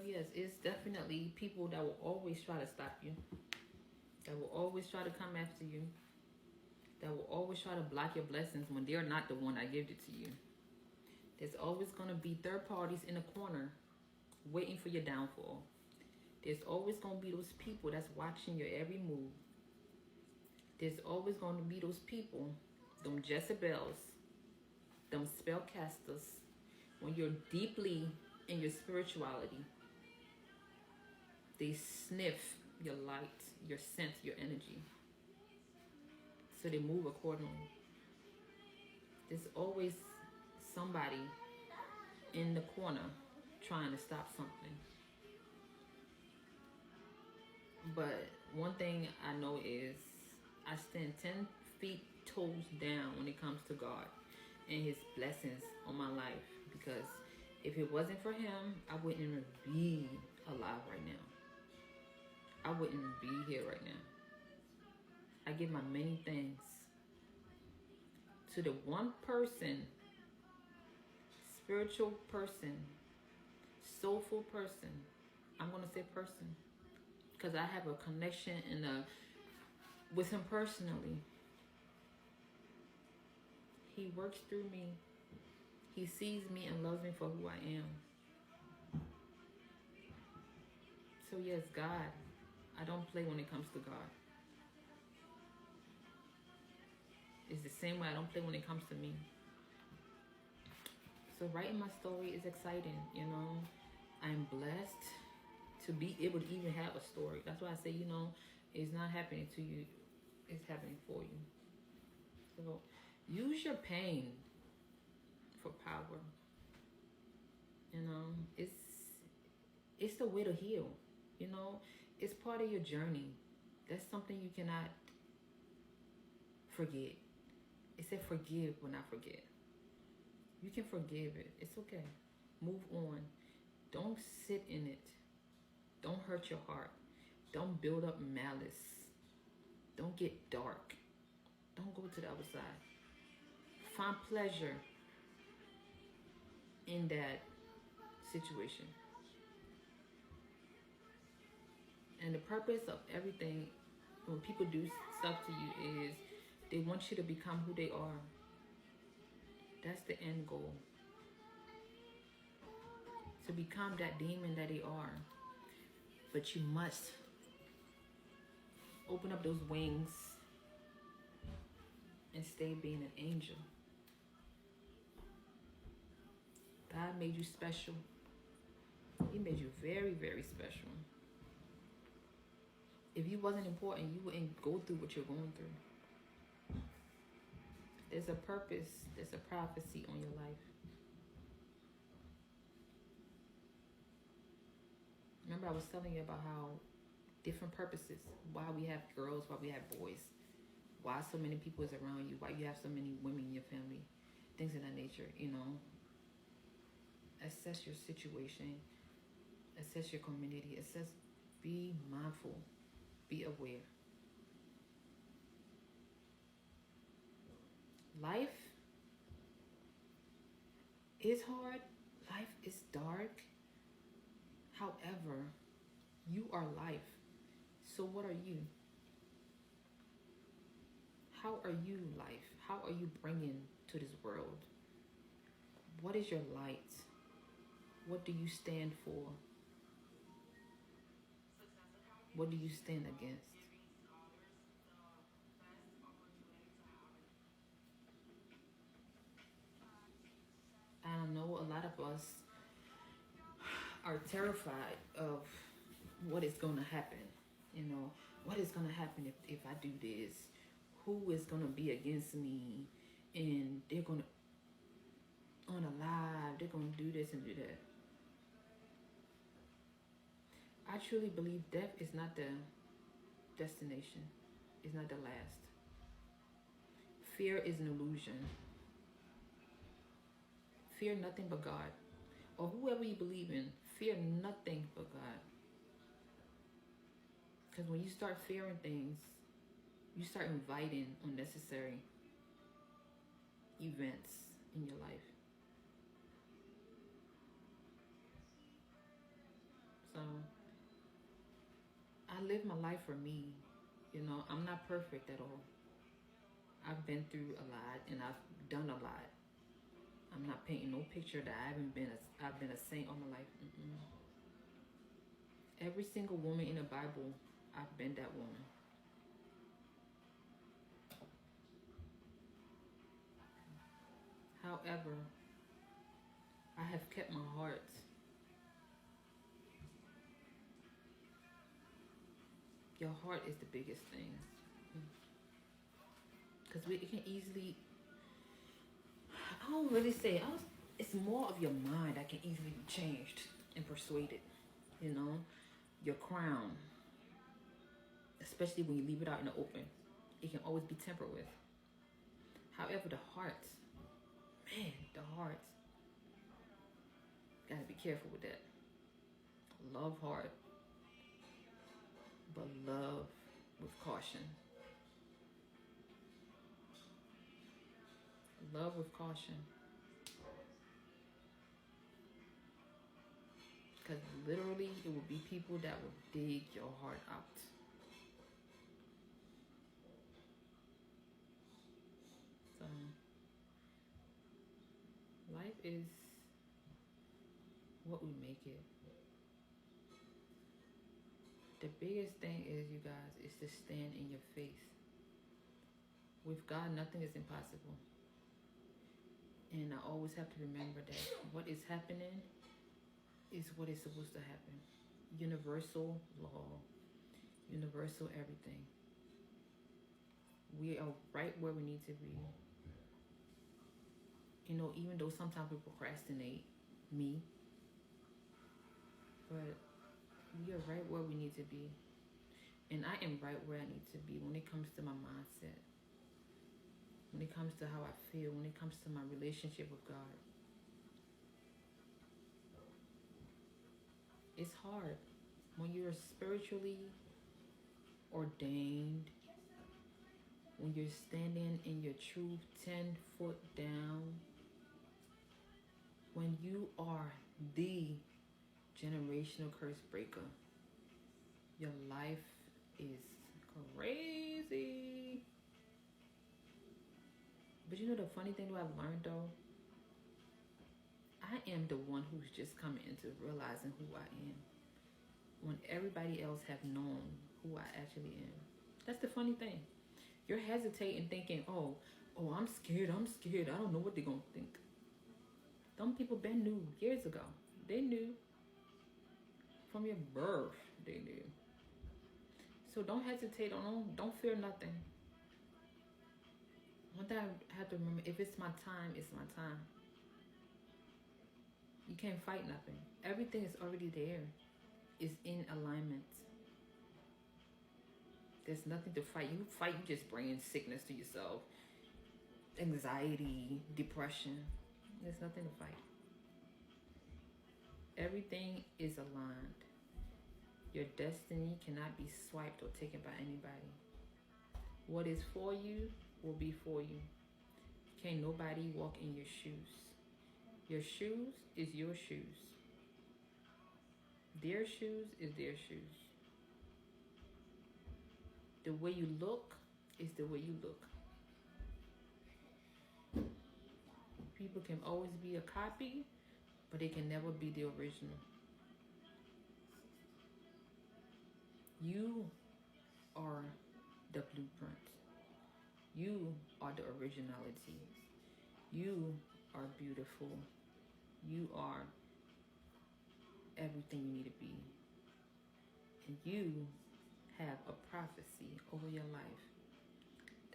So yes, it's definitely people that will always try to stop you, that will always try to come after you, that will always try to block your blessings when they're not the one that gave it to you. There's always going to be third parties in the corner waiting for your downfall. There's always going to be those people that's watching your every move. There's always going to be those people, them Jezebels, them spellcasters, when you're deeply in your spirituality. They sniff your light, your scent, your energy. So they move accordingly. There's always somebody in the corner trying to stop something. But one thing I know is I stand 10 feet toes down when it comes to God and his blessings on my life. Because if it wasn't for him, I wouldn't even be alive right now. I wouldn't be here right now. I give my many thanks to the one person, spiritual person, soulful person. I'm going to say person because I have a connection with him personally. He works through me. He sees me and loves me for who I am. So yes, God. I don't play when it comes to God. It's the same way I don't play when it comes to me. So writing my story is exciting, you know. I'm blessed to be able to even have a story. That's why I say, you know, it's not happening to you. It's happening for you. So use your pain for power. You know, it's the way to heal. You know, it's part of your journey. That's something you cannot forget. It said forgive but not forget. You can forgive it. It's okay. Move on. Don't sit in it. Don't hurt your heart. Don't build up malice. Don't get dark. Don't go to the other side. Find pleasure in that situation. And the purpose of everything, when people do stuff to you, is they want you to become who they are. That's the end goal. To become that demon that they are. But you must open up those wings and stay being an angel. God made you special. He made you very, very special. If you wasn't important, you wouldn't go through what you're going through. There's a purpose, there's a prophecy on your life. Remember I was telling you about how different purposes, why we have girls, why we have boys, why so many people is around you, why you have so many women in your family, things of that nature, you know. Assess your situation, assess your community, be mindful, be aware. Life is hard, life is dark. However, you are life. So what are you? How are you life? How are you bringing to this world? What is your light? What do you stand for? What do you stand against? I know a lot of us are terrified of what is going to happen. You know, what is going to happen if I do this? Who is going to be against me? And they're going to unalive. They're going to do this and do that. I truly believe death is not the destination. It's not the last. Fear is an illusion. Fear nothing but God. Or whoever you believe in, fear nothing but God. Because when you start fearing things, you start inviting unnecessary events in your life. So I live my life for me. You know, I'm not perfect at all. I've been through a lot and I've done a lot. I'm not painting no picture that I've been a saint all my life. Mm-mm. Every single woman in the Bible, I've been that woman. However, I have kept my heart. Your heart is the biggest thing. Because it can easily, I don't really say, it's more of your mind that can easily be changed and persuaded. You know, your crown, especially when you leave it out in the open, it can always be tempered with. However, the heart, man, the heart, gotta be careful with that. Love hard, but love with caution. Love with caution. Because literally, it will be people that will dig your heart out. So, life is what we make it. The biggest thing is, you guys, is to stand in your faith. With God, nothing is impossible. And I always have to remember that what is happening is what is supposed to happen. Universal law, universal everything. We are right where we need to be. You know, even though sometimes we procrastinate, me, but we are right where we need to be. And I am right where I need to be when it comes to my mindset, when it comes to how I feel, when it comes to my relationship with God. It's hard when you're spiritually ordained, when you're standing in your truth 10 foot down, when you are the generational curse breaker. Your life is crazy. But you know the funny thing that I've learned though? I am the one who's just coming into realizing who I am, when everybody else have known who I actually am. That's the funny thing. You're hesitating thinking, oh, I'm scared, I don't know what they're going to think. Some people been knew years ago. They knew. From your birth, they knew. So don't hesitate, don't fear nothing. One thing I have to remember, if it's my time, it's my time. You can't fight nothing. Everything is already there. It's in alignment. There's nothing to fight. You fight, you just bring sickness to yourself. Anxiety, depression. There's nothing to fight. Everything is aligned. Your destiny cannot be swiped or taken by anybody. What is for you will be for you. Can't nobody walk in your shoes. Your shoes is your shoes. Their shoes is their shoes. The way you look is the way you look. People can always be a copy, but they can never be the original. You are the blueprint. You are the originality. You are beautiful. You are everything you need to be. And you have a prophecy over your life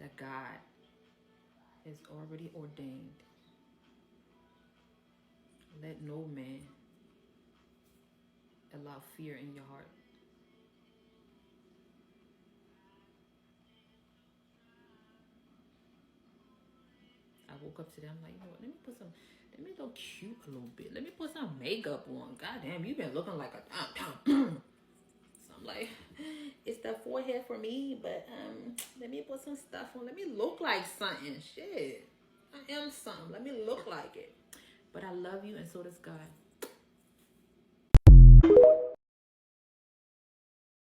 that God has already ordained. Let no man allow fear in your heart. I woke up today, I'm like, you know what, let me look cute a little bit. Let me put some makeup on. Goddamn, you've been looking like a So I'm like, it's the forehead for me, but let me put some stuff on. Let me look like something. Shit. I am something. Let me look like it. But I love you, and so does God.